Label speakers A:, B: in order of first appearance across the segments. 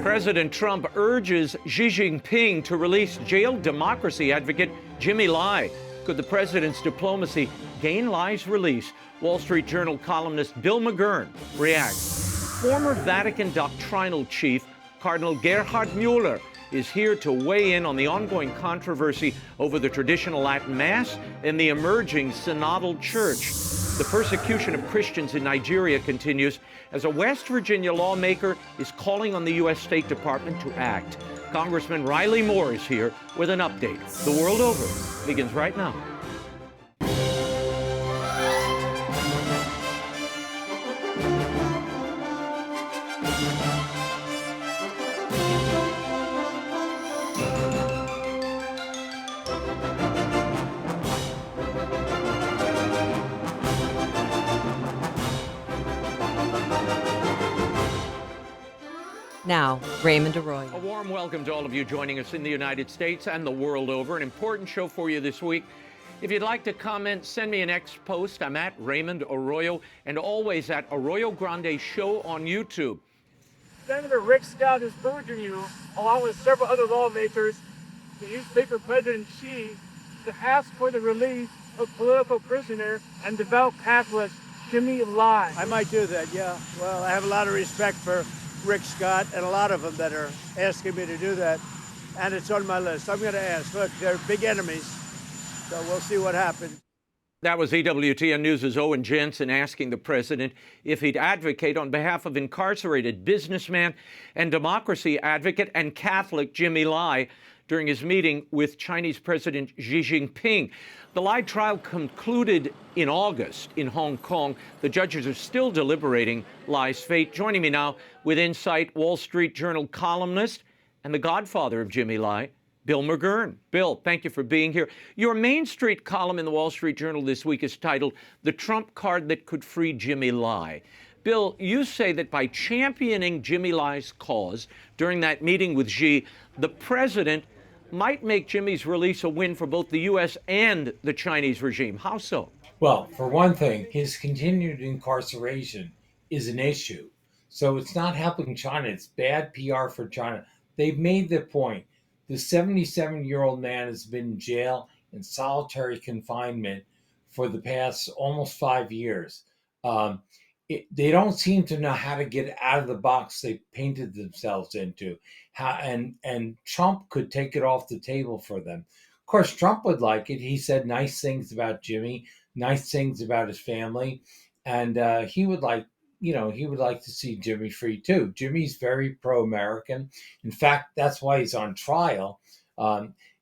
A: President Trump urges Xi Jinping to release jailed democracy advocate Jimmy Lai. Could the president's diplomacy gain Lai's release? Wall Street Journal columnist Bill McGurn reacts. Former Vatican doctrinal chief Cardinal Gerhard Müller is here to weigh in on the ongoing controversy over the traditional Latin Mass and the emerging synodal church. The persecution of Christians in Nigeria continues as a West Virginia lawmaker is calling on the U.S. State Department to act. Congressman Riley Moore is here with an update. The World Over begins right now.
B: Now, Raymond Arroyo.
A: A warm welcome to all of you joining us in the United States and the world over. An important show for you this week. If you'd like to comment, send me an X post. I'm at Raymond Arroyo and always at Arroyo Grande Show on YouTube.
C: Senator Rick Scott is urging you, along with several other lawmakers, to use Speaker President Xi to ask for the release of political prisoner and devout Catholic Jimmy Lai.
D: I might do that, yeah. Well, I have a lot of respect for Rick Scott and a lot of them that are asking me to do that, and it's on my list. I'm going to ask. Look, they're big enemies, so we'll see what happens.
A: That was EWTN News' Owen Jensen asking the president if he'd advocate on behalf of incarcerated businessman and democracy advocate and Catholic Jimmy Lai during his meeting with Chinese President Xi Jinping. The Lai trial concluded in August in Hong Kong. The judges are still deliberating Lai's fate. Joining me now with insight, Wall Street Journal columnist and the godfather of Jimmy Lai, Bill McGurn. Bill, thank you for being here. Your Main Street column in the Wall Street Journal this week is titled "The Trump Card That Could Free Jimmy Lai." Bill, you say that by championing Jimmy Lai's cause during that meeting with Xi, the president might make Jimmy's release a win for both the U.S. and the Chinese regime. How so?
E: Well, for one thing, his continued incarceration is an issue. So it's not helping China. It's bad PR for China. They've made the point. The 77-year-old man has been in jail in solitary confinement for the past almost 5 years. They don't seem to know how to get out of the box they painted themselves into. And Trump could take it off the table for them. Of course, Trump would like it. He said nice things about Jimmy, nice things about his family, and he would like to see Jimmy free too. Jimmy's very pro-American. In fact, that's why he's on trial.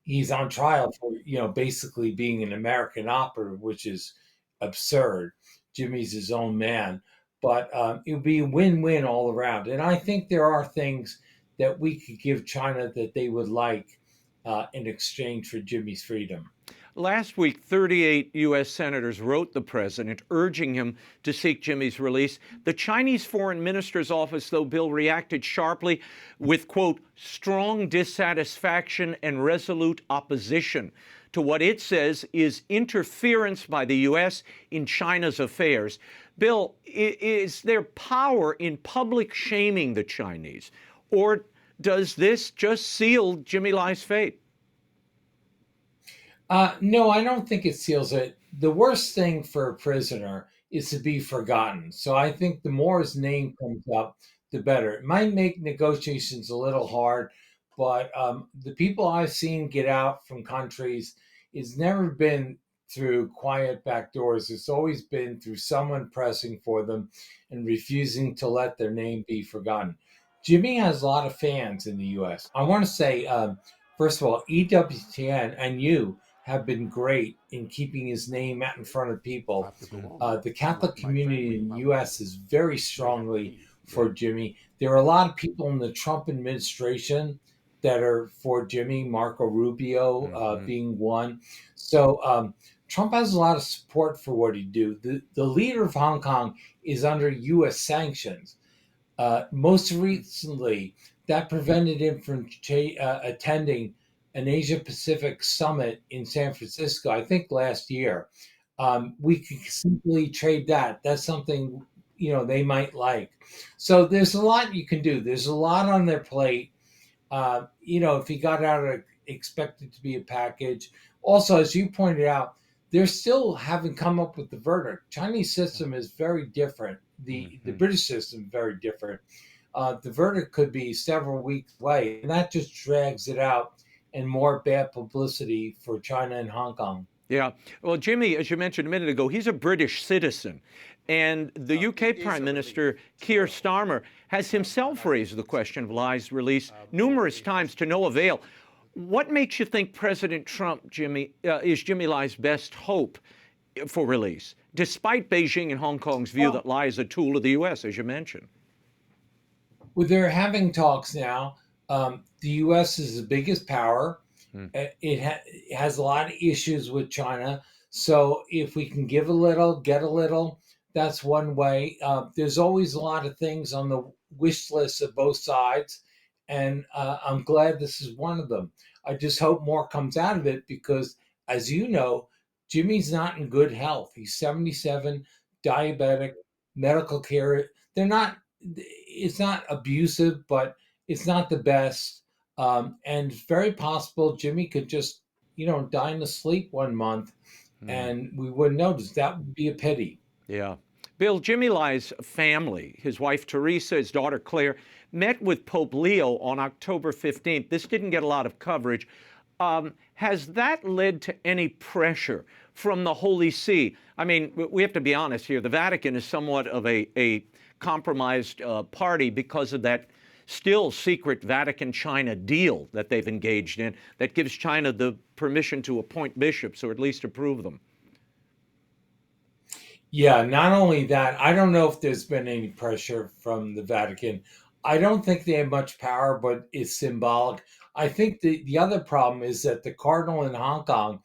E: He's on trial for basically being an American operative, which is absurd. Jimmy's his own man. But it would be a win-win all around. And I think there are things that we could give China that they would like in exchange for Jimmy's freedom.
A: Last week, 38 U.S. senators wrote the president, urging him to seek Jimmy's release. The Chinese Foreign Minister's office, though, Bill, reacted sharply with, quote, strong dissatisfaction and resolute opposition to what it says is interference by the U.S. in China's affairs. Bill, is there power in public shaming the Chinese, or does this just seal Jimmy Lai's fate?
E: No, I don't think it seals it. The worst thing for a prisoner is to be forgotten. So I think the more his name comes up, the better. It might make negotiations a little hard, but the people I've seen get out from countries, it's never been through quiet back doors. It's always been through someone pressing for them and refusing to let their name be forgotten. Jimmy has a lot of fans in the U.S. I want to say, first of all, EWTN and you have been great in keeping his name out in front of people. The Catholic community in the U.S. is very strongly for Jimmy. There are a lot of people in the Trump administration that are for Jimmy, Marco Rubio being one. So Trump has a lot of support for what he do. The leader of Hong Kong is under U.S. sanctions. Most recently, that prevented him from attending an Asia-Pacific summit in San Francisco, I think last year. We could simply trade that. That's something they might like. So there's a lot you can do. There's a lot on their plate. If he got out of expect it to be a package. Also, as you pointed out, they still haven't come up with the verdict. Chinese system is very different. The British system is very different. The verdict could be several weeks away, and that just drags it out and more bad publicity for China and Hong Kong.
A: Yeah. Well, Jimmy, as you mentioned a minute ago, he's a British citizen. And the UK Prime Minister, Keir Starmer, has himself raised the question of Lai's release numerous times to no avail. What makes you think President Trump, is Jimmy Lai's best hope for release, despite Beijing and Hong Kong's view that Lai is a tool of the U.S., as you mentioned?
E: Well, they're having talks now. The U.S. is the biggest power. It has a lot of issues with China. So if we can give a little, get a little, that's one way. There's always a lot of things on the wish list of both sides. And I'm glad this is one of them. I just hope more comes out of it because, as you know, Jimmy's not in good health. He's 77, diabetic, medical care. It's not abusive, but it's not the best. And it's very possible Jimmy could just, die in his sleep one month and we wouldn't notice. That would be a pity.
A: Yeah. Bill, Jimmy Lai's family, his wife Teresa, his daughter Claire, met with Pope Leo on October 15th. This didn't get a lot of coverage. Has that led to any pressure from the Holy See? I mean, we have to be honest here. The Vatican is somewhat of a compromised party because of that still secret Vatican-China deal that they've engaged in that gives China the permission to appoint bishops or at least approve them.
E: Yeah, not only that, I don't know if there's been any pressure from the Vatican. I don't think they have much power, but it's symbolic. I think the other problem is that the Cardinal in Hong Kong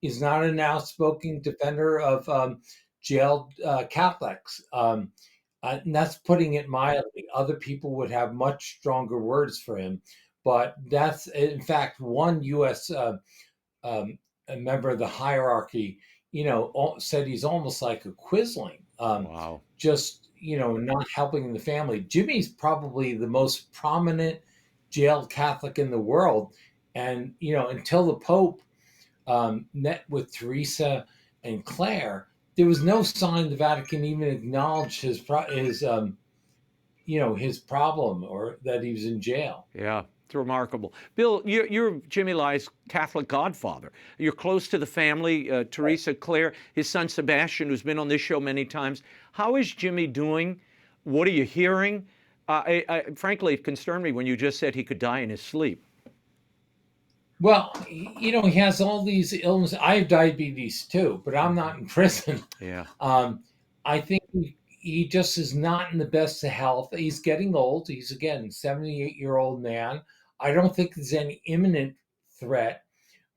E: is not an outspoken defender of jailed Catholics. And that's putting it mildly. Other people would have much stronger words for him. But that's, in fact, one U.S. A member of the hierarchy, said he's almost like a quisling.
A: Wow.
E: Just, not helping the family. Jimmy's probably the most prominent jailed Catholic in the world. And, until the Pope met with Teresa and Claire, there was no sign the Vatican even acknowledged his problem or that he was in jail.
A: Yeah. It's remarkable. Bill, you're Jimmy Lai's Catholic godfather. You're close to the family, Teresa, Claire, his son Sebastian, who's been on this show many times. How is Jimmy doing? What are you hearing? Frankly, it concerned me when you just said he could die in his sleep.
E: Well, he has all these illnesses. I have diabetes too, but I'm not in prison.
A: Yeah.
E: I think he just is not in the best of health. He's getting old. He's, again, 78-year-old man. I don't think there's any imminent threat,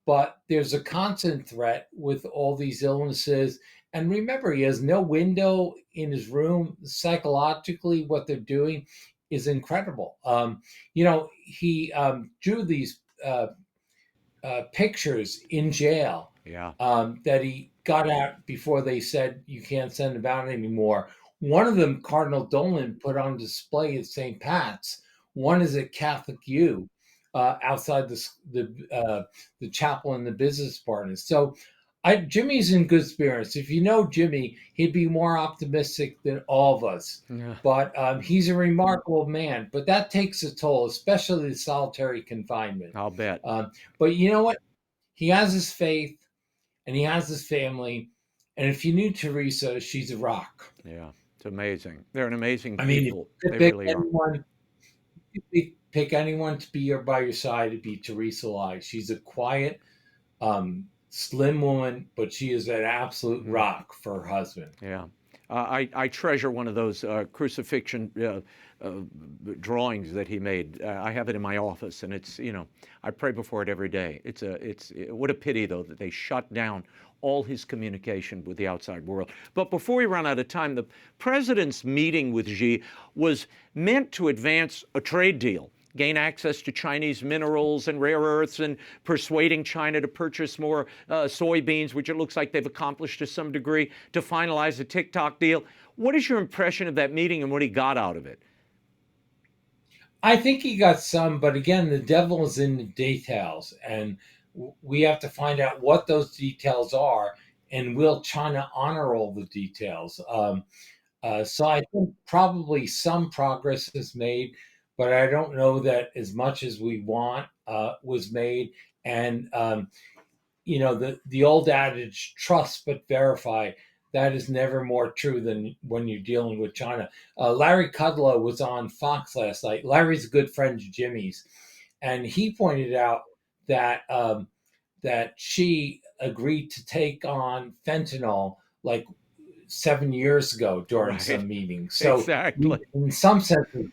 E: but there's a constant threat with all these illnesses. And remember, he has no window in his room. Psychologically, what they're doing is incredible. He drew these pictures in jail that he got out before they said you can't send him out anymore. One of them, Cardinal Dolan, put on display at St. Pat's. One is at Catholic U, outside the chapel and the business partners. So Jimmy's in good spirits. If you know Jimmy, he'd be more optimistic than all of us. Yeah. But he's a remarkable man. But that takes a toll, especially the solitary confinement.
A: I'll bet.
E: But you know what? He has his faith, and he has his family. And if you knew Teresa, she's a rock.
A: Yeah. It's amazing. They're an amazing
E: people. They really are. If you pick anyone to be by your side, it'd be Teresa Lai. She's a quiet, slim woman, but she is an absolute rock for her husband.
A: Yeah. I treasure one of those crucifixion drawings that he made. I have it in my office, and it's, I pray before it every day. What a pity, though, that they shut down all his communication with the outside world. But before we run out of time, the president's meeting with Xi was meant to advance a trade deal, gain access to Chinese minerals and rare earths, and persuading China to purchase more soybeans, which it looks like they've accomplished to some degree, to finalize the TikTok deal. What is your impression of that meeting and what he got out of it?
E: I think he got some, but again, the devil is in the details, and we have to find out what those details are, and will China honor all the details? So I think probably some progress is made, but I don't know that as much as we want was made. And the old adage, trust but verify, that is never more true than when you're dealing with China. Larry Kudlow was on Fox last night. Larry's a good friend of Jimmy's, and he pointed out that that she agreed to take on fentanyl like 7 years ago during
A: Right.
E: some meetings. So
A: Exactly.
E: in some senses,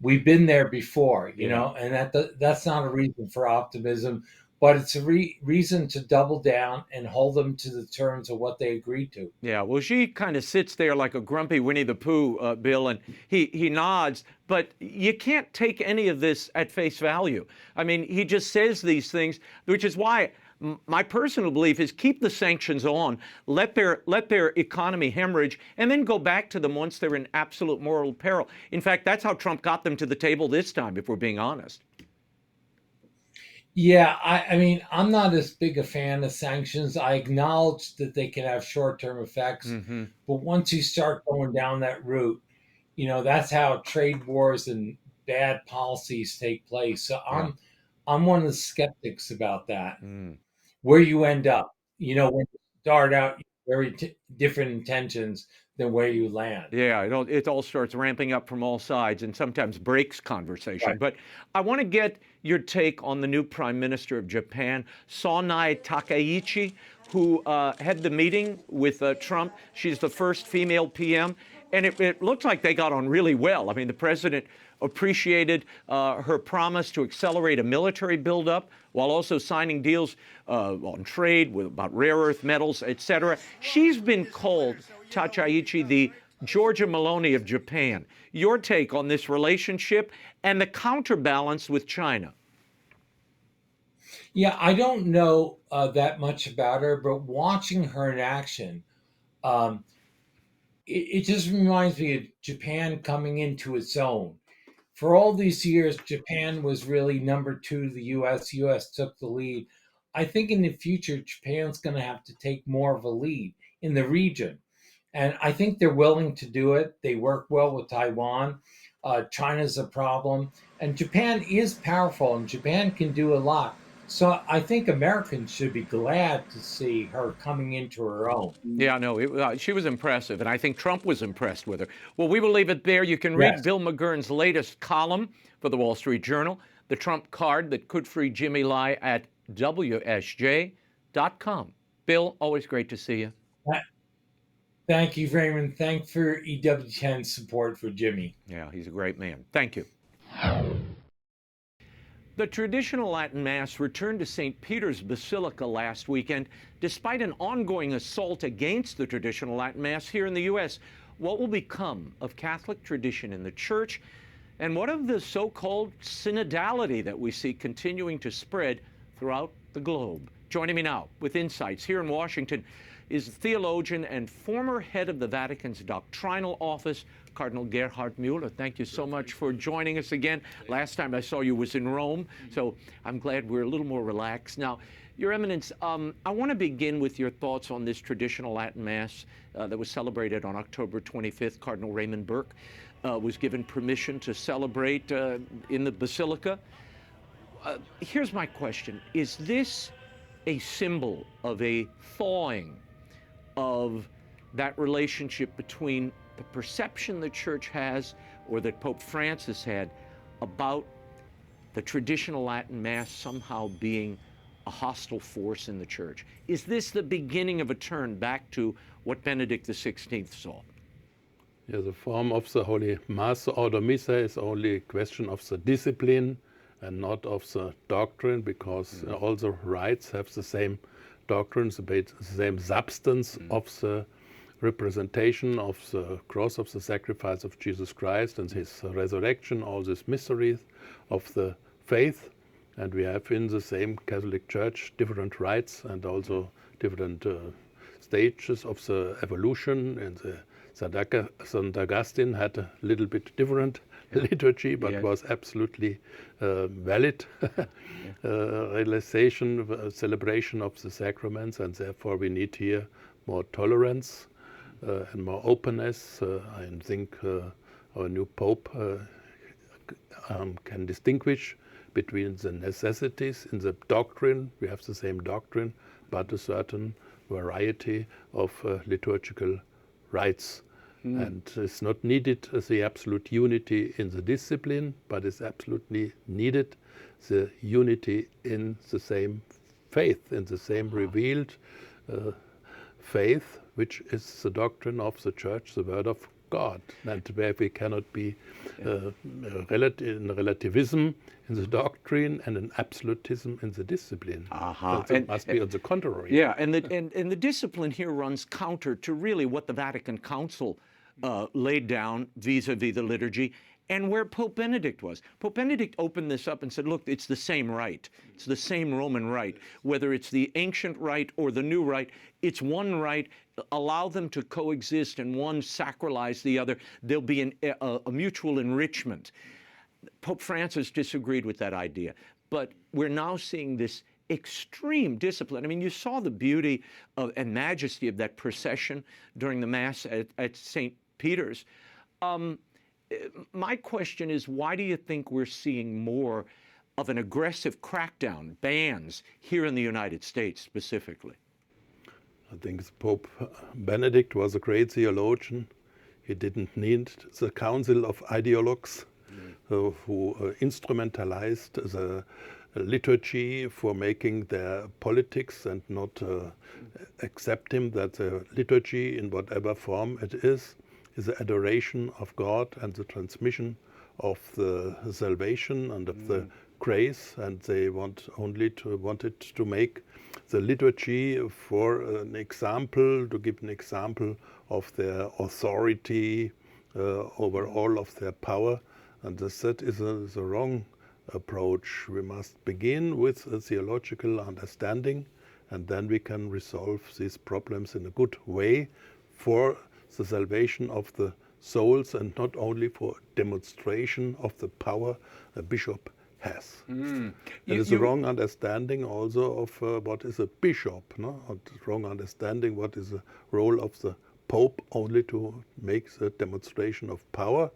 E: we've been there before,
A: Yeah.
E: and that's not a reason for optimism, but it's a reason to double down and hold them to the terms of what they agreed to.
A: Yeah, well, Xi kind of sits there like a grumpy Winnie the Pooh, Bill, and he nods, but you can't take any of this at face value. I mean, he just says these things, which is why my personal belief is keep the sanctions on, let their economy hemorrhage, and then go back to them once they're in absolute moral peril. In fact, that's how Trump got them to the table this time, if we're being honest.
E: Yeah, I mean, I'm not as big a fan of sanctions. I acknowledge that they can have short-term effects,
A: Mm-hmm.
E: but once you start going down that route, that's how trade wars and bad policies take place. So
A: Yeah.
E: I'm one of the skeptics about that.
A: Mm.
E: Where you end up, when you start out very different intentions than where you land.
A: Yeah, it all starts ramping up from all sides and sometimes breaks conversation.
E: Right.
A: But I want to get your take on the new Prime Minister of Japan, Sonai Takaichi, who had the meeting with Trump. She's the first female PM, and it looks like they got on really well. I mean, the president appreciated her promise to accelerate a military buildup while also signing deals on trade about rare earth metals, etc. She's been called, Takaichi, the Georgia Maloney of Japan. Your take on this relationship and the counterbalance with China?
E: Yeah, I don't know that much about her, but watching her in action, um, it just reminds me of Japan coming into its own. For all these years, Japan was really number two to the U.S. U.S. took the lead. I think in the future, Japan's going to have to take more of a lead in the region. And I think they're willing to do it. They work well with Taiwan. China's a problem. And Japan is powerful, and Japan can do a lot. So I think Americans should be glad to see her coming into her own.
A: Yeah, no, she was impressive, and I think Trump was impressed with her. Well, we will leave it there. You can read
E: Yes.
A: Bill McGurn's latest column for the Wall Street Journal, The Trump Card That Could Free Jimmy Lai, at WSJ.com. Bill, always great to see you.
E: Thank you, Raymond. Thanks for EWTN's support for Jimmy.
A: Yeah, he's a great man. Thank you. The traditional Latin Mass returned to St. Peter's Basilica last weekend, despite an ongoing assault against the traditional Latin Mass here in the U.S. What will become of Catholic tradition in the Church, and what of the so-called synodality that we see continuing to spread throughout the globe? Joining me now with insights here in Washington is theologian and former head of the Vatican's doctrinal office, Cardinal Gerhard Müller. Thank you so much for joining us again. Last time I saw you was in Rome, so I'm glad we're a little more relaxed. Now, Your Eminence, I want to begin with your thoughts on this traditional Latin Mass that was celebrated on October 25th. Cardinal Raymond Burke was given permission to celebrate in the Basilica. Here's my question. Is this a symbol of a thawing of that relationship between the perception the Church has, or that Pope Francis had, about the traditional Latin Mass somehow being a hostile force in the Church? Is this the beginning of a turn back to what Benedict XVI saw?
F: Yeah, the form of the Holy Mass, Ordo Missa, is only a question of the discipline and not of the doctrine, because all the rites have the same doctrine, the same substance of the representation of the cross, of the sacrifice of Jesus Christ and his resurrection, all these mysteries of the faith. And we have in the same Catholic Church different rites and also different stages of the evolution and the St. Augustine had a little bit different liturgy, but was absolutely valid realization, celebration of the sacraments, and therefore we need here more tolerance and more openness. I think our new Pope can distinguish between the necessities in the doctrine. We have the same doctrine, but a certain variety of liturgical rites. And it's not needed the absolute unity in the discipline, but it's absolutely needed the unity in the same faith, in the same revealed faith, which is the doctrine of the Church, the Word of God, and where we cannot be in relativism in the doctrine and an absolutism in the discipline. It must be on the contrary.
A: Yeah, and the discipline here runs counter to really what the Vatican Council laid down vis-a-vis the liturgy, and where Pope Benedict was. Pope Benedict opened this up and said, look, it's the same rite. It's the same Roman rite. Whether it's the ancient rite or the new rite, it's one rite. Allow them to coexist, and one sacralize the other. There'll be a mutual enrichment. Pope Francis disagreed with that idea. But we're now seeing this extreme discipline. I mean, you saw the beauty and majesty of that procession during the Mass at St. Peter's. My question is, why do you think we're seeing more of an aggressive crackdown, bans, here in the United States specifically?
F: I think Pope Benedict was a great theologian. He didn't need the council of ideologues who instrumentalized the liturgy for making their politics and not accept him that the liturgy, in whatever form it is the adoration of God and the transmission of the salvation and of the grace, and they wanted to make the liturgy for an example, to give an example of their authority over all of their power, and that is the wrong approach. We must begin with a theological understanding, and then we can resolve these problems in a good way for the salvation of the souls, and not only for demonstration of the power a bishop has. It is a wrong understanding also of what is a bishop, no? A wrong understanding what is the role of the Pope, only to make the demonstration of power.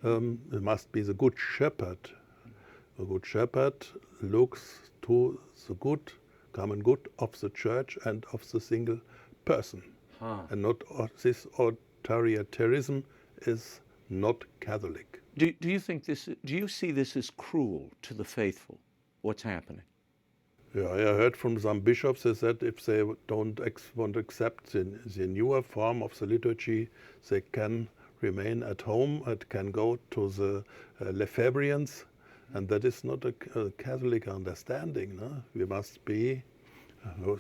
F: It must be the good shepherd. A good shepherd looks to the good, common good of the Church and of the single person. And not this authoritarianism is not Catholic.
A: Do you think this? Do you see this as cruel to the faithful? What's happening?
F: Yeah, I heard from some bishops that if they don't want to accept the newer form of the liturgy, they can remain at home and can go to the Lefebvrians, and that is not a Catholic understanding. No? We must be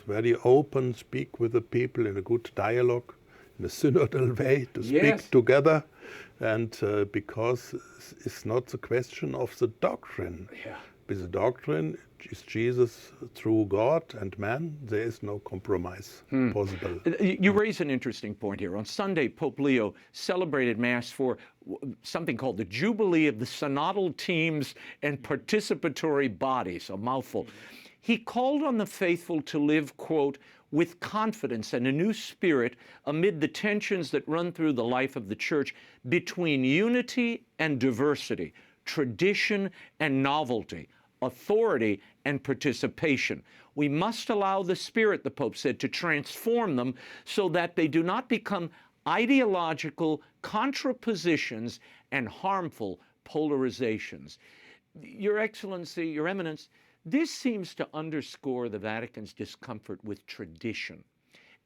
F: very open, speak with the people in a good dialogue, in a synodal way, to speak together, and because it's not the question of the doctrine. With the doctrine is Jesus through God and man, there is no compromise possible.
A: You raise an interesting point here. On Sunday, Pope Leo celebrated Mass for something called the Jubilee of the Synodal Teams and Participatory Bodies, a mouthful. He called on the faithful to live, quote, with confidence and a new spirit amid the tensions that run through the life of the Church between unity and diversity, tradition and novelty, authority and participation. We must allow the Spirit, the Pope said, to transform them so that they do not become ideological contrapositions and harmful polarizations. Your Excellency, Your Eminence, this seems to underscore the Vatican's discomfort with tradition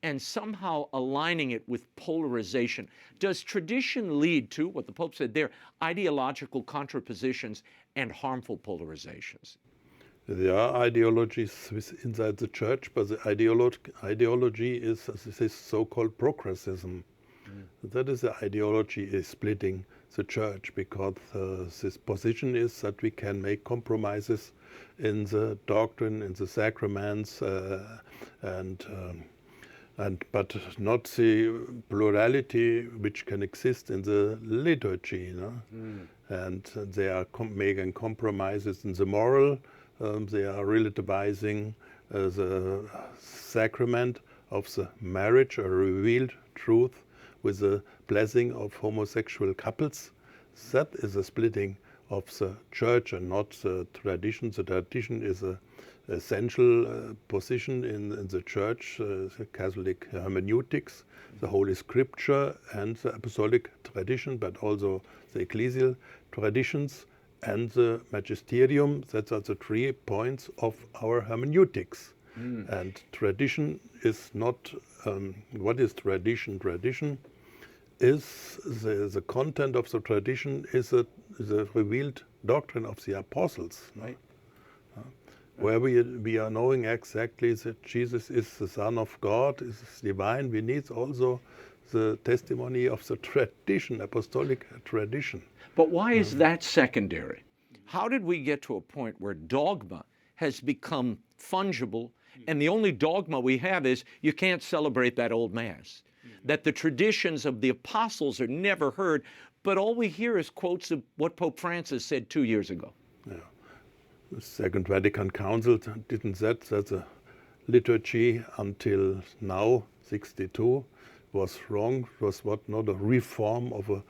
A: and somehow aligning it with polarization. Does tradition lead to, what the Pope said there, ideological contrapositions and harmful polarizations?
F: There are ideologies inside the Church, but the ideology is this so-called progressism. That is the ideology is splitting the Church, because this position is that we can make compromises in the doctrine, in the sacraments, and but not the plurality which can exist in the liturgy. No? And they are making compromises in the moral. They are relativizing the sacrament of the marriage, a revealed truth with the blessing of homosexual couples. That is a splitting of the church and not the tradition. The tradition is an essential position in the church, the Catholic hermeneutics, the Holy Scripture and the apostolic tradition, but also the ecclesial traditions and the magisterium. That are the 3 points of our hermeneutics. And tradition is not, what is tradition? Tradition is the content of the tradition is the revealed doctrine of the apostles. Right. Where we are knowing exactly that Jesus is the Son of God, is divine, we need also the testimony of the tradition, apostolic tradition.
A: But why is that secondary? How did we get to a point where dogma has become fungible, and the only dogma we have is you can't celebrate that old Mass, that the traditions of the apostles are never heard, but all we hear is quotes of what Pope Francis said 2 years ago?
F: Yeah. The Second Vatican Council didn't say that the liturgy until now, 62, was wrong. It was not a reform of a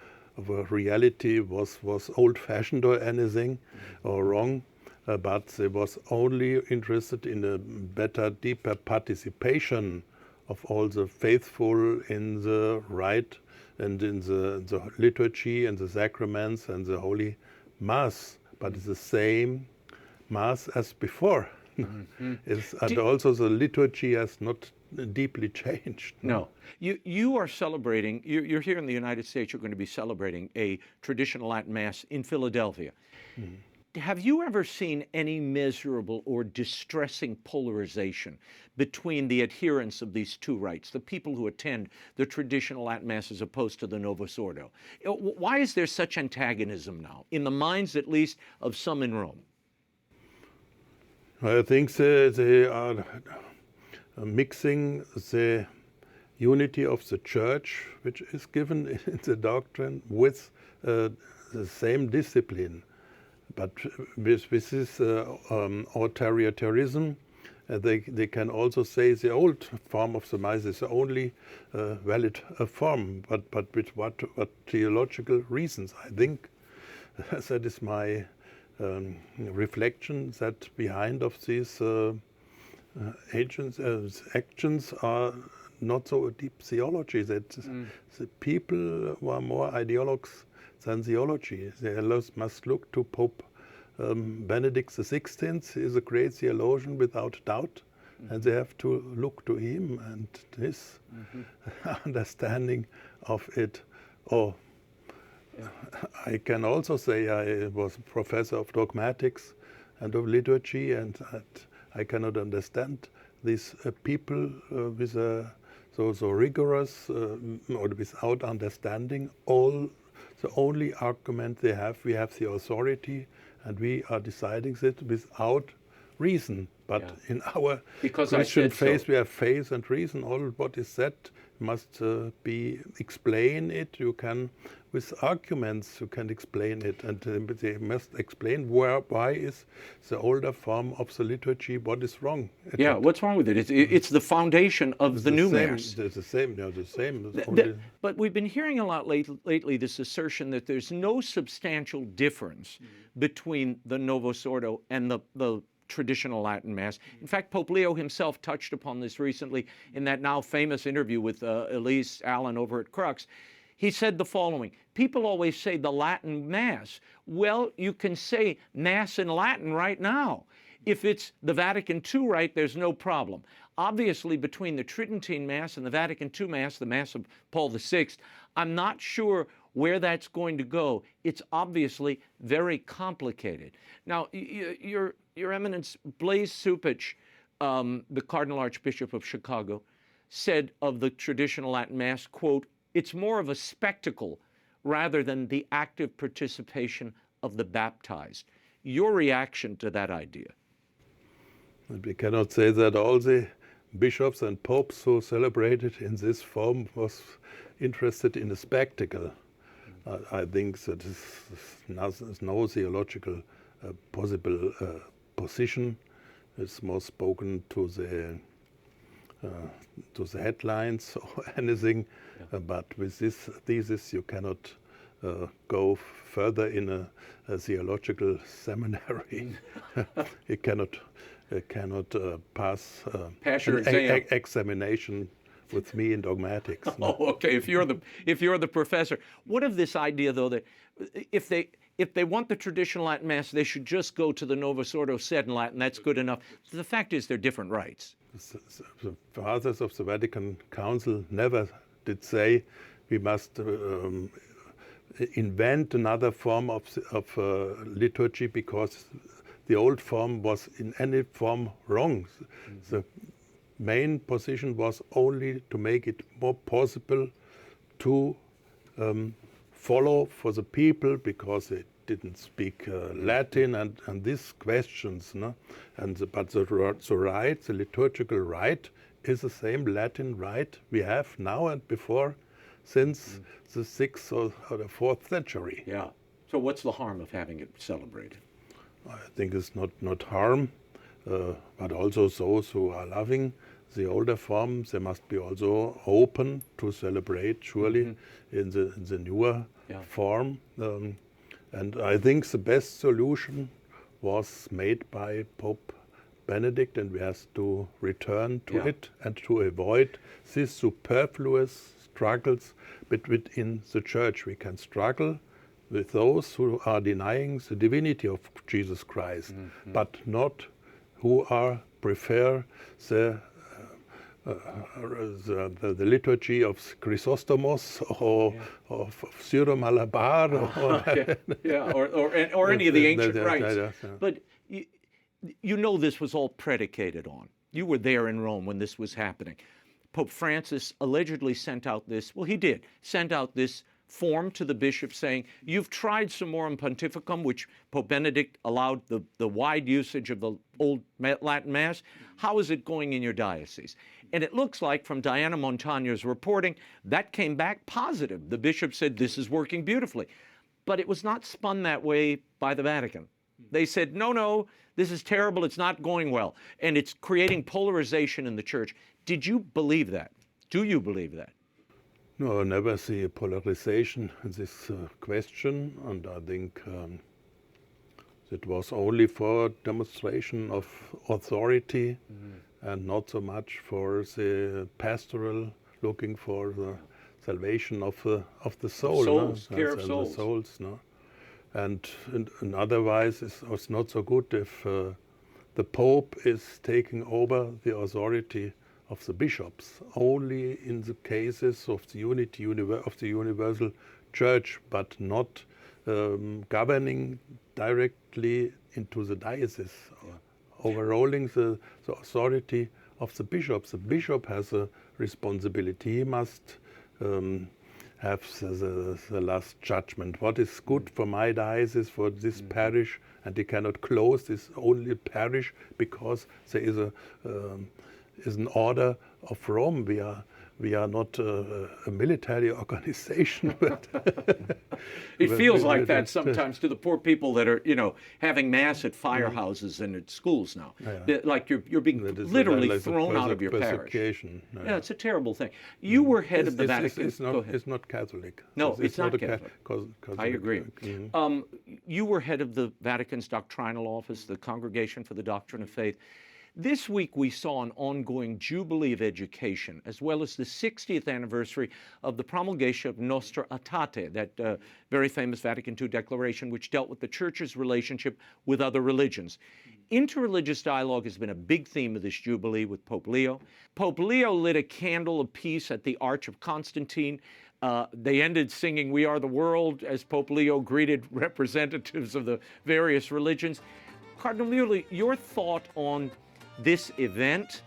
F: reality, was old-fashioned or anything, or wrong. But they was only interested in a better, deeper participation of all the faithful in the rite and in the liturgy and the sacraments and the Holy Mass. But it's the same Mass as before. And also the liturgy has not deeply changed.
A: No. You are celebrating, you're here in the United States, you're going to be celebrating a traditional Latin Mass in Philadelphia. Have you ever seen any miserable or distressing polarization between the adherents of these 2 rites, the people who attend the traditional Latin Mass as opposed to the Novus Ordo? Why is there such antagonism now, in the minds at least of some in Rome?
F: I think they are mixing the unity of the Church, which is given in the doctrine, with the same discipline. But with this authoritarianism, they can also say the old form of the Mass is the only valid form, but with what theological reasons? I think that is my reflection, that behind of these actions are not so a deep theology, that the people were more ideologues than theology. They must look to Pope Benedict XVI. He is a great theologian without doubt, and they have to look to him and his understanding of it. I can also say I was a professor of dogmatics and of liturgy, and I cannot understand these people with so rigorous or without understanding all. The only argument they have, we have the authority and we are deciding it without reason. But in our Christian faith, we have faith and reason. All what is said must be explain it. You can, with arguments, you can explain it, and they must explain why is the older form of the liturgy, what is wrong.
A: What's wrong with it? It's the foundation of the new Mass.
F: It's the same. The same.
A: But we've been hearing a lot lately this assertion that there's no substantial difference between the Novus Ordo and the traditional Latin Mass. In fact, Pope Leo himself touched upon this recently in that now famous interview with Elise Allen over at Crux. He said the following: people always say the Latin Mass. Well, you can say Mass in Latin right now. If it's the Vatican II rite, there's no problem. Obviously, between the Tridentine Mass and the Vatican II Mass, the Mass of Paul VI, I'm not sure where that's going to go. It's obviously very complicated. Now, Your Eminence, Blaise Cupich, the Cardinal Archbishop of Chicago, said of the traditional Latin Mass, quote, "It's more of a spectacle rather than the active participation of the baptized." Your reaction to that idea?
F: And we cannot say that all the bishops and popes who celebrated in this form was interested in a spectacle. I think that is no theological possible position. It's more spoken to the headlines or anything, but with this thesis you cannot go further in a theological seminary. You cannot pass
A: your exam.
F: Examination with me in dogmatics.
A: Oh, okay. If you're the professor, what of this idea though that if they want the traditional Latin Mass, they should just go to the Novus Ordo said in Latin. That's good enough. The fact is, they're different rites.
F: The fathers of the Vatican Council never did say we must invent another form of liturgy because the old form was in any form wrong. The main position was only to make it more possible to follow for the people because they didn't speak Latin and these questions. No? But the rite, the liturgical rite, is the same Latin rite we have now and before since the 6th or the 4th century.
A: Yeah. So what's the harm of having it celebrated?
F: I think it's not harm, but also those who are loving the older forms, they must be also open to celebrate, surely, in the newer form. And I think the best solution was made by Pope Benedict, and we have to return to it and to avoid these superfluous struggles within the Church. We can struggle with those who are denying the divinity of Jesus Christ, but not who prefer the liturgy of Chrysostomos or of Syro Malabar
A: or any of the ancient rites. But you know this was all predicated on. You were there in Rome when this was happening. Pope Francis allegedly sent out this form to the bishops saying, you've tried Summorum Pontificum, which Pope Benedict allowed the wide usage of the old Latin Mass. How is it going in your diocese? And it looks like from Diana Montagna's reporting, that came back positive. The bishop said, this is working beautifully. But it was not spun that way by the Vatican. They said, no, this is terrible, it's not going well, and it's creating polarization in the Church. Did you believe that? Do you believe that?
F: No, I never see a polarization in this question, and I think it was only for demonstration of authority and not so much for the pastoral looking for the salvation of the soul.
A: Souls,
F: no?
A: care of
F: and
A: souls.
F: The souls, no? And otherwise it's not so good if the Pope is taking over the authority of the bishops, only in the cases of the unity of the universal Church, but not governing directly into the diocese, overruling the authority of the bishops. The bishop has a responsibility. He must have the last judgment. What is good for my diocese, for this parish, and he cannot close this only parish because there is an order of Rome. We are not a military organization.
A: It feels like that sometimes to the poor people that are, having mass at firehouses and at schools now. Like you're being literally thrown out of your parish. Yeah, it's a terrible thing. You were head of the Vatican.
F: It's not Catholic.
A: No, it's not Catholic. I agree.
F: Mm-hmm.
A: You were head of the Vatican's doctrinal office, the Congregation for the Doctrine of Faith. This week we saw an ongoing Jubilee of Education, as well as the 60th anniversary of the promulgation of Nostra Aetate, that very famous Vatican II declaration which dealt with the Church's relationship with other religions. Interreligious dialogue has been a big theme of this Jubilee with Pope Leo. Pope Leo lit a candle of peace at the Arch of Constantine. They ended singing We Are the World as Pope Leo greeted representatives of the various religions. Cardinal Müller, your thought on this event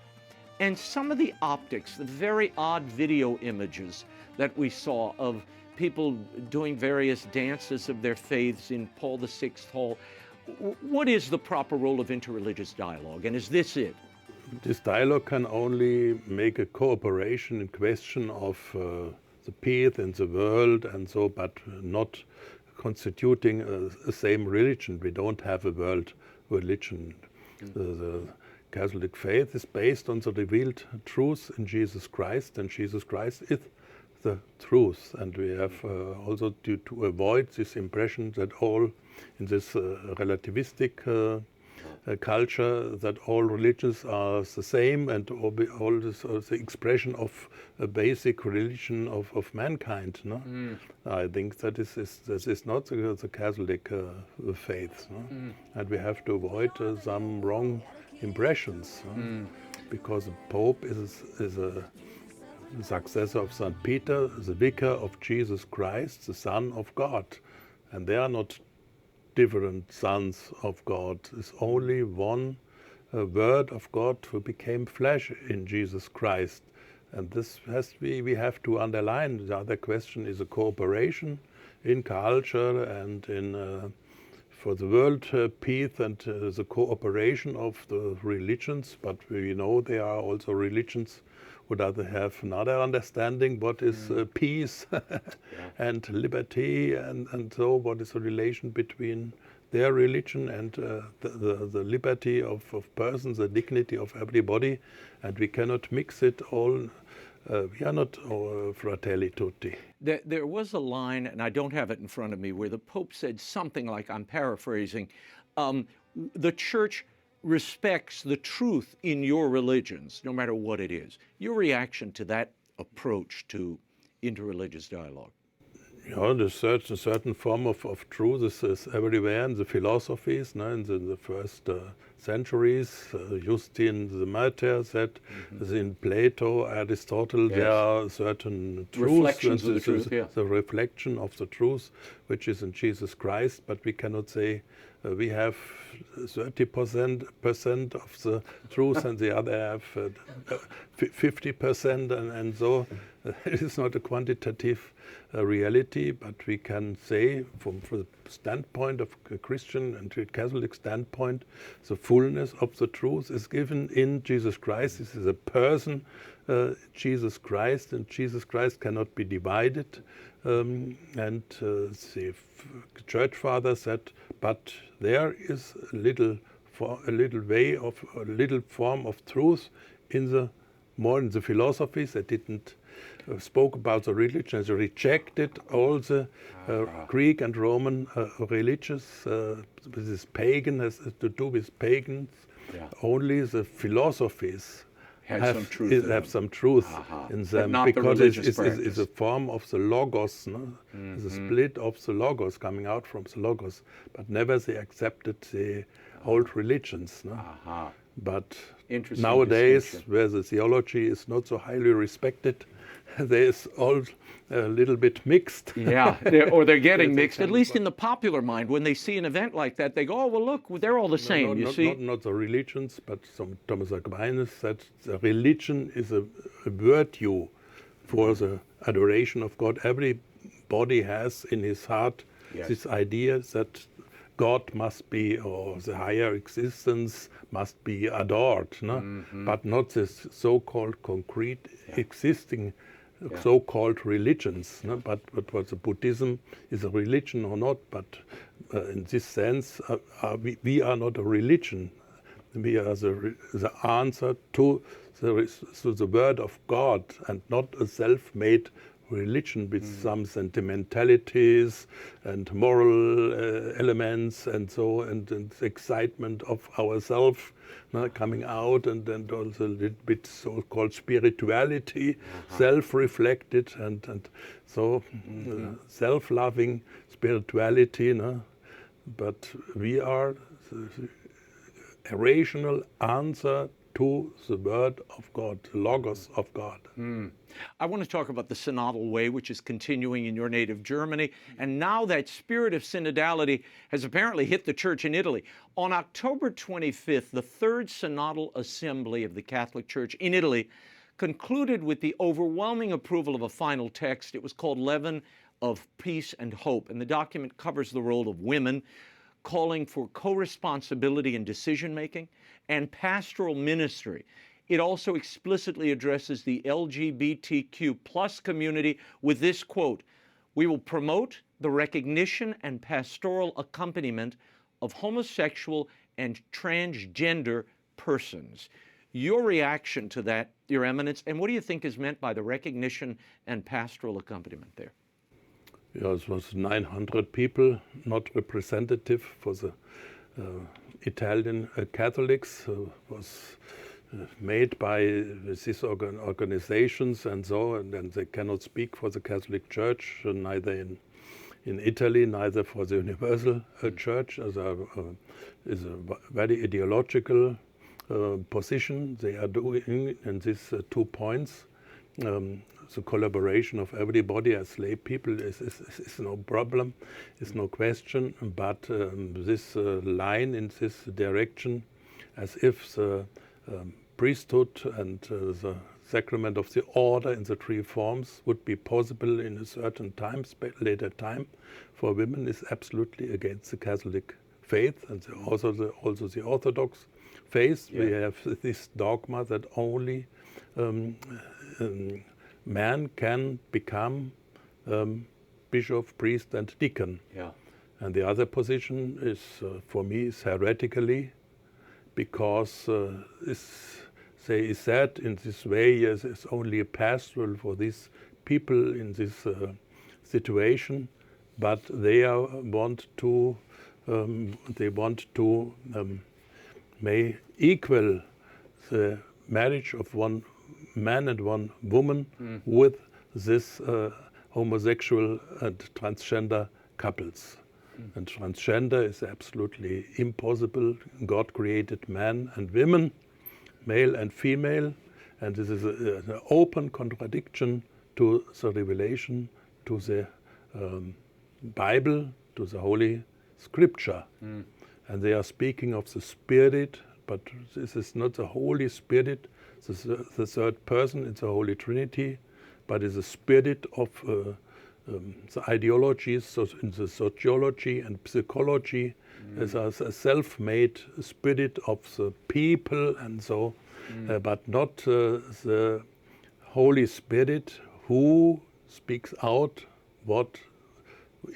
A: and some of the optics, the very odd video images that we saw of people doing various dances of their faiths in Paul VI Hall. What is the proper role of interreligious dialogue, and is this it?
F: this dialogue can only make a cooperation in question of the peace in the world and so, but not constituting a same religion. We don't have a world religion. The Catholic faith is based on the revealed truth in Jesus Christ, and Jesus Christ is the truth. And we have also to avoid this impression that all in this relativistic culture that all religions are the same and all this the expression of a basic religion of mankind. No? I think that is not the Catholic faith, no? And we have to avoid some wrong impressions, because the Pope is a successor of St. Peter, the vicar of Jesus Christ, the Son of God, and they are not different sons of God. It's only one word of God who became flesh in Jesus Christ. And this we have to underline. The other question is a cooperation in culture and in for the world peace and the cooperation of the religions. But we know there are also religions who have another understanding what is peace and liberty, and so what is the relation between their religion and the liberty of persons, the dignity of everybody, and we cannot mix it all. We are not fratelli tutti.
A: There was a line, and I don't have it in front of me, where the Pope said something like, I'm paraphrasing, the Church respects the truth in your religions, no matter what it is. Your reaction to that approach to interreligious dialogue?
F: Yeah, there's a certain form of truth. This is everywhere in the philosophies. No? In the first centuries, Justin the Martyr said, in Plato, Aristotle, there are certain truths.
A: Reflections of the truth, yeah.
F: The reflection of the truth, which is in Jesus Christ, but we cannot say we have 30% of the truth and the other have 50%, and so it is not a quantitative reality, but we can say from the standpoint of a Christian and a Catholic standpoint, the fullness of the truth is given in Jesus Christ. This is a person, Jesus Christ, and Jesus Christ cannot be divided. And the Church Father said, but there is a little form of truth in the philosophies that didn't spoke about the religion. They rejected all the Greek and Roman religious. This is pagan, has to do with pagans.
A: Yeah.
F: Only the philosophies have some truth in them,
A: not
F: because
A: it's
F: a form of the logos, no? It's a split of the logos coming out from the logos, but never they accepted the old religions. No? But nowadays, where the theology is not so highly respected, there is all a little bit mixed.
A: Yeah, they're getting mixed, at least in the popular mind. When they see an event like that, they go, oh, well, look, they're all the same, you see?
F: Not the religions, but some Thomas Aquinas said the religion is a virtue for the adoration of God. Everybody has in his heart this idea that God must be, or the higher existence must be adored, no? But not this so-called concrete existing so-called religions. No? But what the Buddhism is a religion or not, but in this sense, we are not a religion. We are the answer to the word of God, and not a self-made religion with some sentimentalities and moral elements and so, and excitement of ourselves coming out, and also a little bit so-called spirituality, self-reflected and so self-loving spirituality. No? But we are a rational answer to the word of God, the logos of God.
A: I want to talk about the synodal way, which is continuing in your native Germany. And now that spirit of synodality has apparently hit the church in Italy. On October 25th, the Third Synodal Assembly of the Catholic Church in Italy concluded with the overwhelming approval of a final text. It was called Leaven of Peace and Hope. And the document covers the role of women, calling for co-responsibility in decision-making and pastoral ministry. It also explicitly addresses the LGBTQ plus community with this quote, "We will promote the recognition and pastoral accompaniment of homosexual and transgender persons." Your reaction to that, Your Eminence, and what do you think is meant by the recognition and pastoral accompaniment there?
F: Yeah, it was 900 people, not representative for the Italian Catholics, was made by these organizations and so, and then they cannot speak for the Catholic Church, neither in Italy, neither for the Universal Church, as is a very ideological position they are doing in these 2 points. The collaboration of everybody as lay people is no problem, is no question, but this line in this direction, as if the priesthood and the sacrament of the order in the 3 forms would be possible in a certain time, later time, for women, is absolutely against the Catholic faith and also the Orthodox faith. Yeah. We have this dogma that only man can become bishop, priest, and deacon. Yeah. And the other position is, for me, is heretically, because they said in this way, yes, it's only a pastoral for these people in this situation, but they want to may equal the marriage of one man and one woman with this homosexual and transgender couples. And transgender is absolutely impossible. God created man and women, male and female, and this is an open contradiction to the revelation, to the Bible, to the Holy Scripture. And they are speaking of the Spirit, but this is not the Holy Spirit, the third person in the Holy Trinity, but is the spirit of the ideologies, so in the sociology and psychology, as a self-made spirit of the people and so, but not the Holy Spirit who speaks out what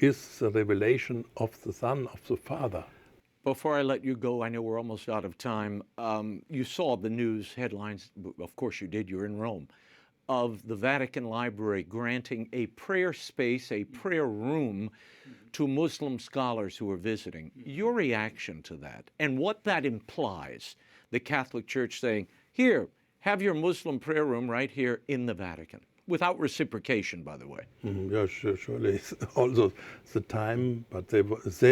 F: is the revelation of the Son, of the Father.
A: Before I let you go, I know we're almost out of time. You saw the news headlines, of course you did, you're in Rome, of the Vatican Library granting a prayer space, a prayer room to Muslim scholars who are visiting. Your reaction to that and what that implies, the Catholic Church saying, here, have your Muslim prayer room right here in the Vatican, without reciprocation, by the way.
F: Yeah, surely. It's also the time, but they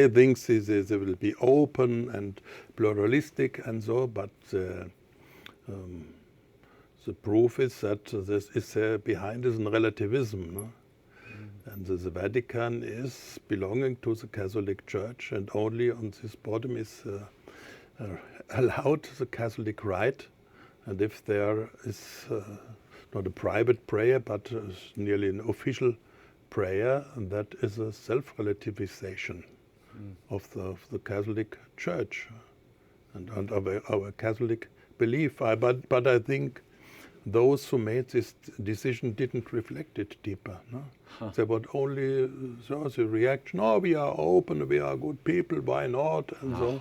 F: think they will be open and pluralistic and so, but the proof is that this is behind is relativism. No? And the Vatican is belonging to the Catholic Church, and only on this bottom is allowed the Catholic rite. And if there is not a private prayer, but nearly an official prayer, and that is a self-relativization of the Catholic Church and our Catholic belief. But I think those who made this decision didn't reflect it deeper. No? They would only the reaction, oh, we are open, we are good people, why not? And so.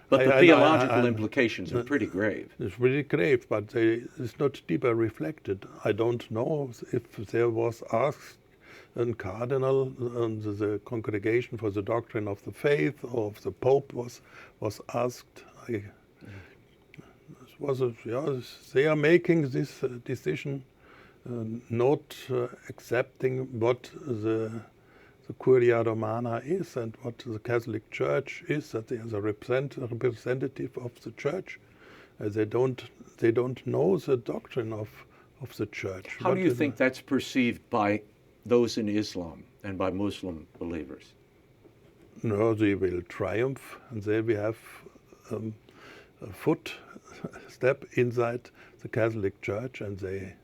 A: But the theological implications are pretty grave.
F: It's pretty grave, but it's not deeper reflected. I don't know if there was asked a cardinal and the Congregation for the Doctrine of the Faith, or if the Pope was asked. They are making this decision, not accepting what the Curia Romana is and what the Catholic Church is, that they are the representative of the Church. They don't know the doctrine of the Church.
A: How do you think that's perceived by those in Islam and by Muslim believers?
F: No, they will triumph, and there we have a footstep inside the Catholic Church, and they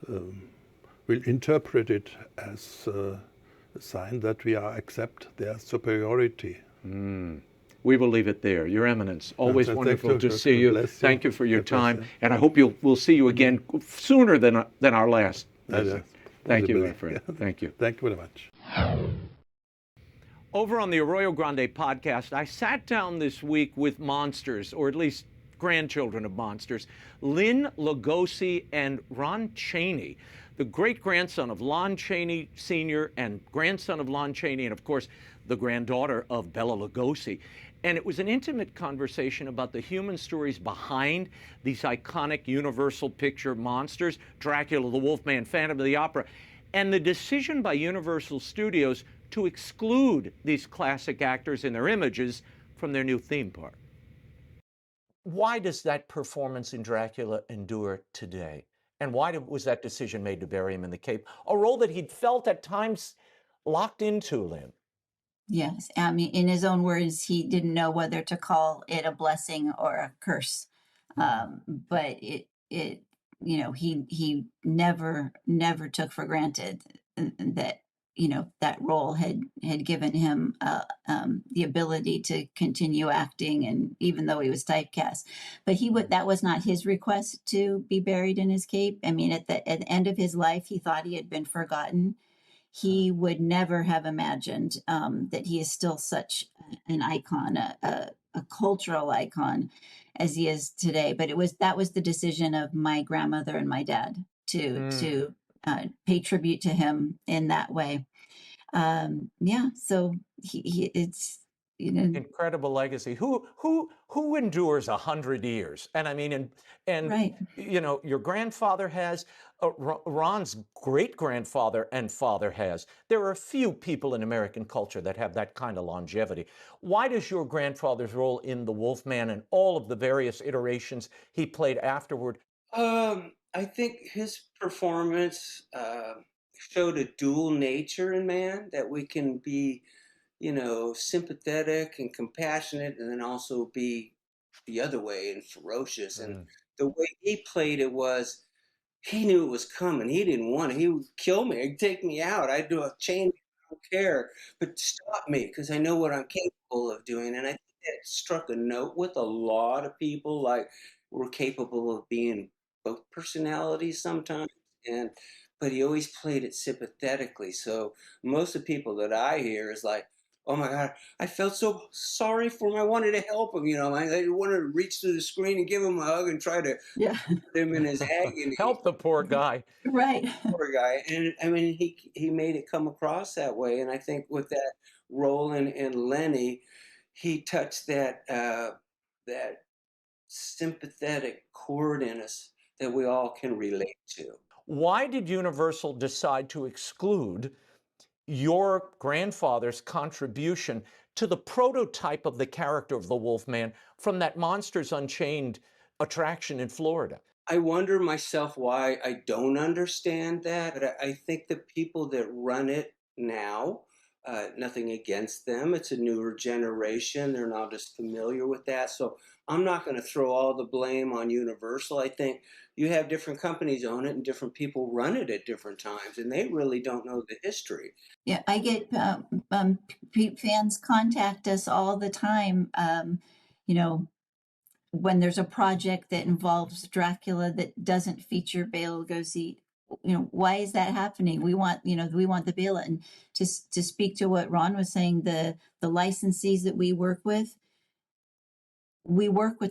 F: will interpret it as a sign that we accept their superiority.
A: We will leave it there. Your Eminence, always
F: Thank
A: wonderful
F: you.
A: to
F: God
A: see you.
F: bless you.
A: Thank you for your
F: God bless
A: time,
F: you.
A: and I hope we'll see you again sooner than our last visit.
F: Yes,
A: Thank you,
F: possibly.
A: my friend. Thank you.
F: Thank you very much.
A: Over on the Arroyo Grande podcast, I sat down this week with monsters, or at least grandchildren of monsters, Lynn Lugosi and Ron Chaney, the great-grandson of Lon Chaney Sr. and grandson of Lon Chaney, and of course, the granddaughter of Bela Lugosi. And it was an intimate conversation about the human stories behind these iconic universal picture monsters, Dracula, the Wolfman, Phantom of the Opera, and the decision by Universal Studios to exclude these classic actors and their images from their new theme park. Why does that performance in Dracula endure today? And why was that decision made to bury him in the Cape? A role that he'd felt at times locked into, Lynn.
G: Yes, I mean, in his own words, he didn't know whether to call it a blessing or a curse. But he never took for granted that that role had given him the ability to continue acting, and even though he was typecast, but that was not his request to be buried in his cape. I mean, at the end of his life, he thought he had been forgotten. He would never have imagined that he is still such an icon, a cultural icon as he is today. But that was the decision of my grandmother and my dad to pay tribute to him in that way. So it's
A: incredible legacy. Who endures 100 years? And I mean, and
G: right.
A: Your grandfather has, Ron's great grandfather and father has. There are a few people in American culture that have that kind of longevity. Why does your grandfather's role in the Wolfman and all of the various iterations he played afterward?
H: I think his performance showed a dual nature in man, that we can be sympathetic and compassionate, and then also be the other way and ferocious. And the way he played it was, he knew it was coming. He didn't want it. He would kill me. He'd take me out. I'd do a chain. I don't care, but stop me, because I know what I'm capable of doing. And I think that struck a note with a lot of people. Like, we're capable of being both personalities sometimes, but he always played it sympathetically. So most of the people that I hear is like, oh my God, I felt so sorry for him. I wanted to help him. I wanted to reach through the screen and give him a hug and try to put him in his agony.
A: Help the poor guy.
G: Right.
H: Poor guy. And I mean, he made it come across that way. And I think with that role in Lenny, he touched that sympathetic chord in us that we all can relate to.
A: Why did Universal decide to exclude your grandfather's contribution to the prototype of the character of the Wolfman from that Monsters Unchained attraction in Florida?
H: I wonder myself why I don't understand that, but I think the people that run it now, nothing against them, it's a newer generation, they're not as familiar with that, so I'm not going to throw all the blame on Universal. I think you have different companies own it and different people run it at different times, and they really don't know the history.
G: Yeah, I get fans contact us all the time, when there's a project that involves Dracula that doesn't feature Bela Lugosi. Why is that happening? We want the Bela. And to speak to what Ron was saying, the licensees that we work with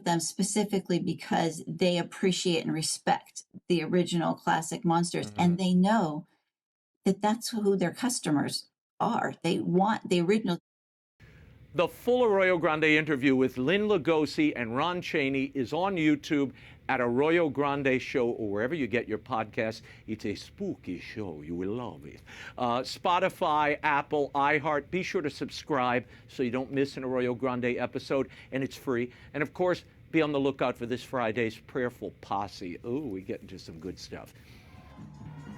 G: them specifically because they appreciate and respect the original classic monsters, and they know that that's who their customers are. They want the original.
A: The full Arroyo Grande interview with Lynn Lugosi and Ron Chaney is on YouTube at Arroyo Grande Show, or wherever you get your podcasts. It's a spooky show. You will love it. Spotify, Apple, iHeart. Be sure to subscribe so you don't miss an Arroyo Grande episode, and it's free. And of course, be on the lookout for this Friday's Prayerful Posse. Ooh, we get into some good stuff.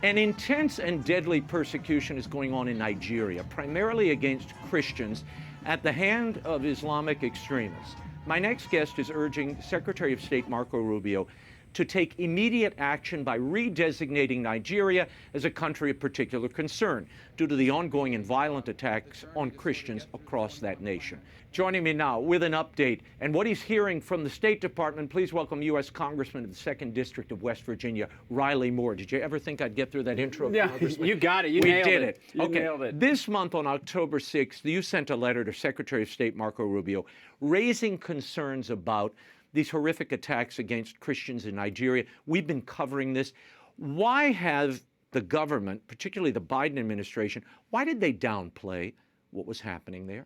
A: An intense and deadly persecution is going on in Nigeria, primarily against Christians, at the hand of Islamic extremists. My next guest is urging Secretary of State Marco Rubio to take immediate action by redesignating Nigeria as a country of particular concern due to the ongoing and violent attacks on Christians across that nation. Joining me now with an update and what he's hearing from the State Department, please welcome U.S. Congressman of the 2nd District of West Virginia, Riley Moore. Did you ever think I'd get through that intro,
I: Yeah,
A: Congressman?
I: you got it. You
A: we
I: nailed
A: did
I: it.
A: it. Okay.
I: Nailed it.
A: This month on October 6th, you sent a letter to Secretary of State Marco Rubio raising concerns about these horrific attacks against Christians in Nigeria. We've been covering this. Why have the government, particularly the Biden administration, why did they downplay what was happening there?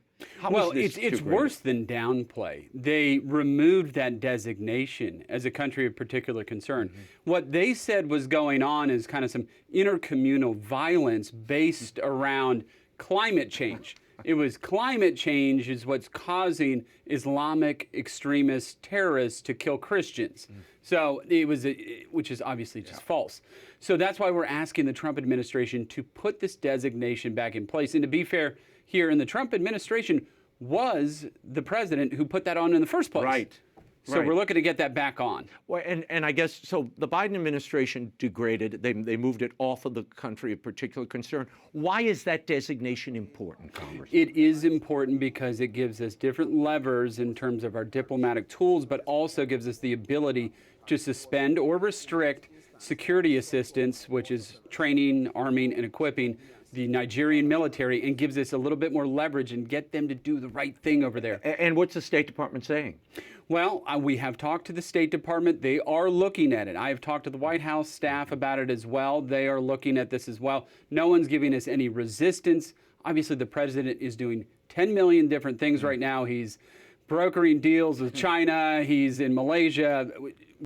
I: Well, it's worse than downplay. They removed that designation as a country of particular concern. What they said was going on is kind of some intercommunal violence based around climate change. It was climate change is what's causing Islamic extremist terrorists to kill Christians. So it was, which is obviously just false. So that's why we're asking the Trump administration to put this designation back in place. And to be fair, here in the Trump administration was the president who put that on in the first place.
A: Right.
I: So we're looking to get that back on.
A: Well, and I guess, so the Biden administration degraded, they moved it off of the country of particular concern. Why is that designation important, Congressman?
I: It is important because it gives us different levers in terms of our diplomatic tools, but also gives us the ability to suspend or restrict security assistance, which is training, arming, and equipping the Nigerian military, and gives us a little bit more leverage and get them to do the right thing over there.
A: And what's the State Department saying?
I: Well, we have talked to the State Department. They are looking at it. I have talked to the White House staff about it as well. They are looking at this as well. No one's giving us any resistance. Obviously, the president is doing 10 million different things right now. He's brokering deals with China. He's in Malaysia.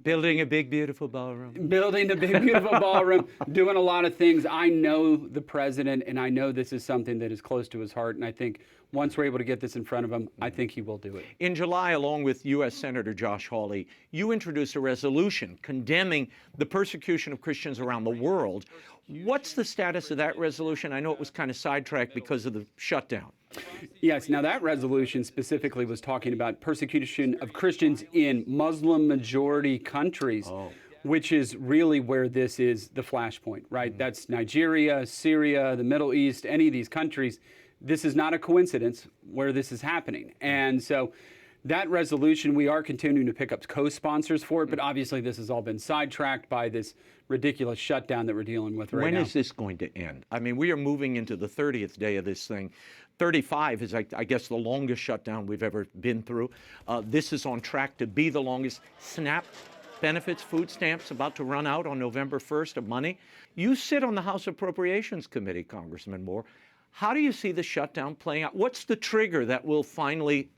A: Building a big, beautiful ballroom.
I: Building a big, beautiful ballroom, doing a lot of things. I know the president, and I know this is something that is close to his heart, and I think once we're able to get this in front of him, I think he will do it.
A: In July, along with U.S. Senator Josh Hawley, you introduced a resolution condemning the persecution of Christians around the world. What's the status of that resolution? I know it was kind of sidetracked because of the shutdown.
I: Yes, now that resolution specifically was talking about persecution of Christians in Muslim majority countries, which is really where this is the flashpoint, right? That's Nigeria, Syria, the Middle East, any of these countries. This is not a coincidence where this is happening. And so that resolution, we are continuing to pick up co-sponsors for it, but obviously this has all been sidetracked by this ridiculous shutdown that we're dealing with right now.
A: When is this going to end? I mean, we are moving into the 30th day of this thing. 35 is, I guess, the longest shutdown we've ever been through. This is on track to be the longest. SNAP benefits, food stamps, about to run out on November 1st of money. You sit on the House Appropriations Committee, Congressman Moore. How do you see the shutdown playing out? What's the trigger that will finally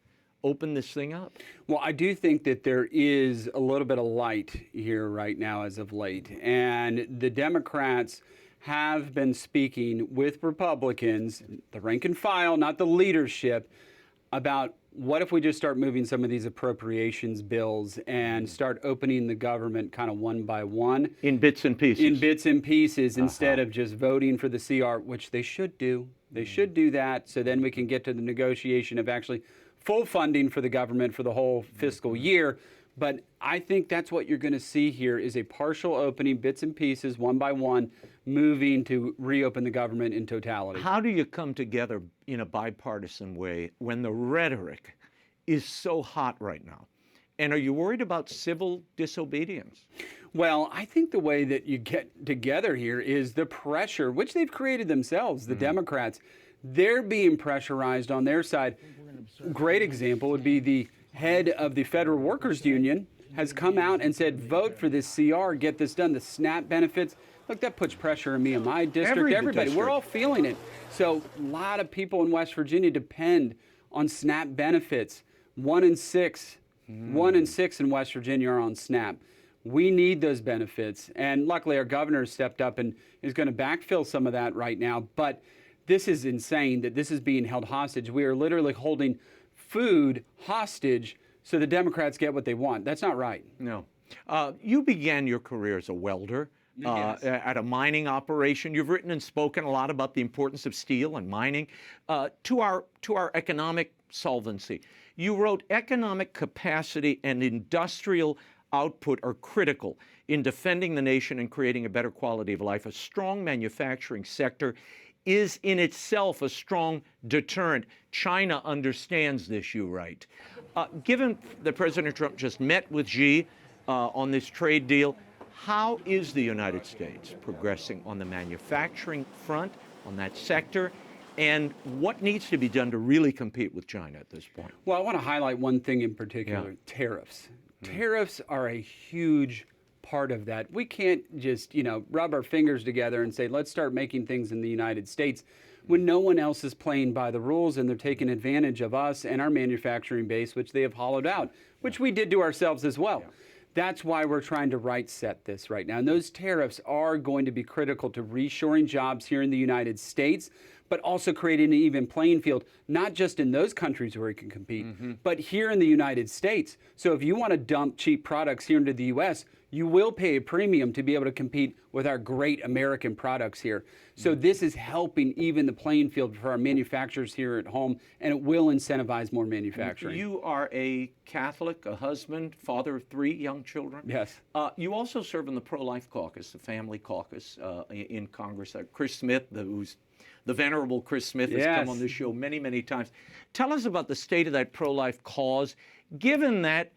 A: open this thing up?
I: Well, I do think that there is a little bit of light here right now as of late. And the Democrats have been speaking with Republicans, the rank and file, not the leadership, about what if we just start moving some of these appropriations bills and start opening the government kind of one by one.
A: In bits and pieces.
I: In bits and pieces instead of just voting for the CR, which they should do. They should do that, so then we can get to the negotiation of actually full funding for the government for the whole fiscal year. But I think that's what you're going to see here is a partial opening, bits and pieces, one by one, moving to reopen the government in totality.
A: How do you come together in a bipartisan way when the rhetoric is so hot right now? And are you worried about civil disobedience?
I: Well, I think the way that you get together here is the pressure, which they've created themselves, the Democrats. They're being pressurized on their side. Great example would be the head of the Federal Workers Union has come out and said, vote for this CR, get this done. The SNAP benefits, look, that puts pressure on me and my district, everybody. We're all feeling it. So a lot of people in West Virginia depend on SNAP benefits. 1 in 6 in West Virginia are on SNAP. We need those benefits. And luckily our governor stepped up and is going to backfill some of that right now. But this is insane that this is being held hostage. We are literally holding food hostage so the Democrats get what they want. That's not right.
A: No. You began your career as a welder at a mining operation. You've written and spoken a lot about the importance of steel and mining to our economic solvency. You wrote Economic Capacity and Industrial output are critical in defending the nation and creating a better quality of life. A strong manufacturing sector is in itself a strong deterrent. China understands this, you write. Given that President Trump just met with Xi on this trade deal, how is the United States progressing on the manufacturing front, on that sector, and what needs to be done to really compete with China at this point?
I: Well, I want to highlight one thing in particular, tariffs. Tariffs are a huge part of that. We can't just, rub our fingers together and say, let's start making things in the United States when no one else is playing by the rules and they're taking advantage of us and our manufacturing base, which they have hollowed out, which we did to ourselves as well. That's why we're trying to right set this right now. And those tariffs are going to be critical to reshoring jobs here in the United States, but also creating an even playing field, not just in those countries where we can compete, but here in the United States. So if you want to dump cheap products here into the U.S., you will pay a premium to be able to compete with our great American products here. So this is helping even the playing field for our manufacturers here at home, and it will incentivize more manufacturing.
A: You are a Catholic, a husband, father of 3 young children.
I: Yes.
A: You also serve in the pro-life caucus, the family caucus in Congress. Chris Smith, who's the venerable Chris Smith, has come on this show many, many times. Tell us about the state of that pro-life cause, given that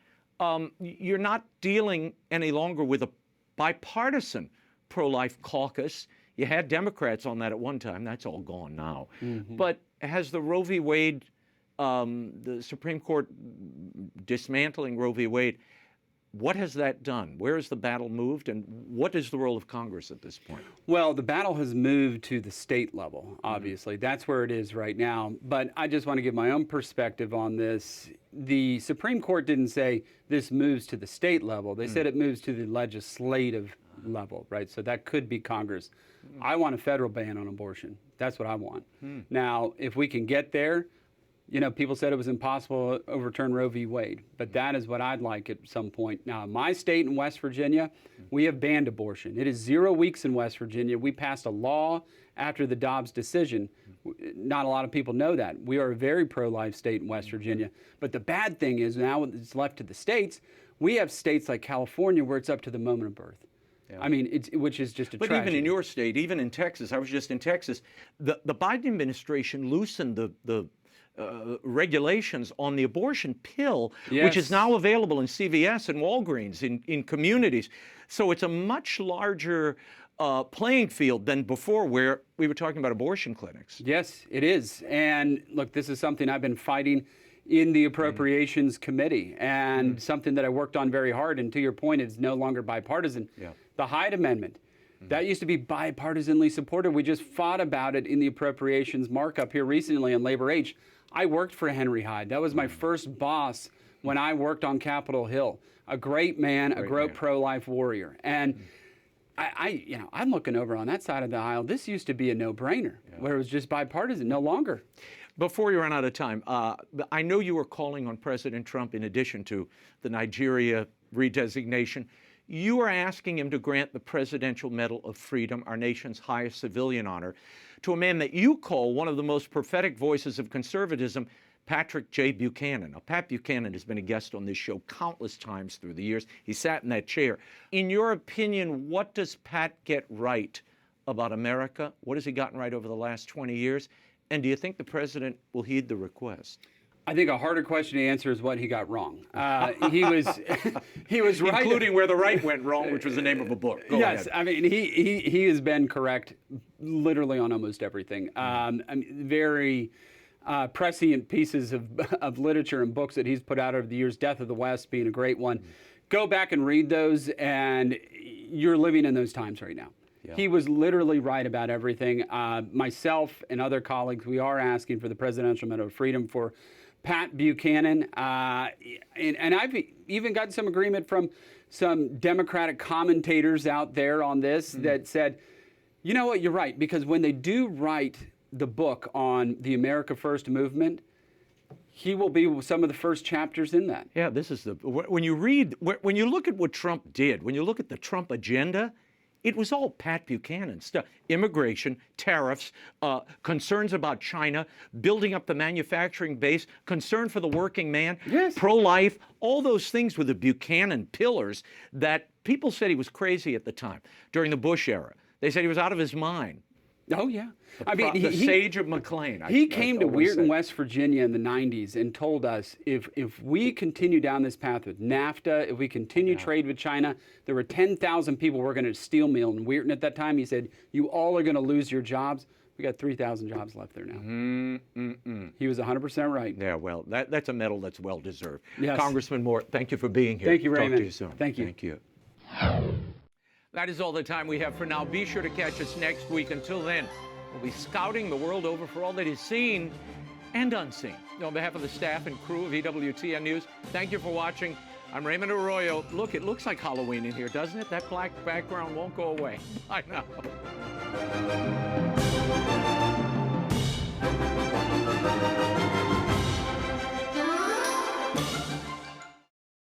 A: you're not dealing any longer with a bipartisan pro-life caucus. You had Democrats on that at one time. That's all gone now. But has the Roe v. Wade, the Supreme Court dismantling Roe v. Wade, what has that done? Where has the battle moved, and what is the role of Congress at this point?
I: Well, the battle has moved to the state level, obviously. That's where it is right now. But I just want to give my own perspective on this. The Supreme Court didn't say this moves to the state level. They said it moves to the legislative level, right? So that could be Congress. I want a federal ban on abortion. That's what I want. Now, if we can get there, people said it was impossible to overturn Roe v. Wade, but that is what I'd like at some point. Now, in my state in West Virginia, we have banned abortion. It is 0 weeks in West Virginia. We passed a law after the Dobbs decision. Not a lot of people know that. We are a very pro-life state in West Virginia. But the bad thing is now it's left to the states. We have states like California where it's up to the moment of birth. I mean, which is just a tragedy.
A: But even in your state, even in Texas, I was just in Texas, the Biden administration loosened the regulations on the abortion pill, which is now available in CVS and Walgreens in communities. So it's a much larger playing field than before, where we were talking about abortion clinics.
I: Yes, it is. And look, this is something I've been fighting in the Appropriations Committee, and something that I worked on very hard. And to your point, it's no longer bipartisan. The Hyde Amendment, that used to be bipartisanly supported. We just fought about it in the appropriations markup here recently on Labor H. I worked for Henry Hyde. That was my first boss when I worked on Capitol Hill. A great man, a great pro-life warrior. And I'm looking over on that side of the aisle. This used to be a no-brainer, where it was just bipartisan. No longer.
A: Before you run out of time, I know you were calling on President Trump, in addition to the Nigeria redesignation. You are asking him to grant the Presidential Medal of Freedom, our nation's highest civilian honor, to a man that you call one of the most prophetic voices of conservatism, Patrick J. Buchanan. Now, Pat Buchanan has been a guest on this show countless times through the years. He sat in that chair. In your opinion, what does Pat get right about America? What has he gotten right over the last 20 years? And do you think the president will heed the request?
I: I think a harder question to answer is what he got wrong. He was right,
A: including where the right went wrong, which was the name of a book. Go ahead.
I: I mean he has been correct, literally on almost everything. I mean, very prescient pieces of literature and books that he's put out over the years. Death of the West being a great one. Go back and read those, and you're living in those times right now. He was literally right about everything. Myself and other colleagues, we are asking for the Presidential Medal of Freedom for Pat Buchanan, and I've even gotten some agreement from some Democratic commentators out there on this that said, you know what, you're right, because when they do write the book on the America First movement, he will be some of the first chapters in that.
A: Yeah, this is when you look at what Trump did, when you look at the Trump agenda, It was all Pat Buchanan stuff. Immigration, tariffs, concerns about China, building up the manufacturing base, concern for the working man,
I: Yes.
A: pro-life, all those things were the Buchanan pillars that people said he was crazy at the time, during the Bush era. They said he was out of his mind.
I: Oh, yeah.
A: The sage of McLean.
I: He came to
A: always
I: Weirton,
A: said.
I: West Virginia in the 90s and told us if we continue down this path with NAFTA, if we continue trade with China, there were 10,000 people working at a steel mill in Weirton at that time. He said, you all are going to lose your jobs. We got 3,000 jobs left there now. He was 100% right.
A: Yeah, well, that's a medal that's well deserved.
I: Yes.
A: Congressman Moore, thank you for being here.
I: Thank you, Raymond.
A: Talk to you soon.
I: Thank you.
A: Thank you. That is all the time we have for now. Be sure to catch us next week. Until then, we'll be scouting the world over for all that is seen and unseen. On behalf of the staff and crew of EWTN News, thank you for watching. I'm Raymond Arroyo. Look, it looks like Halloween in here, doesn't it? That black background won't go away. Bye now.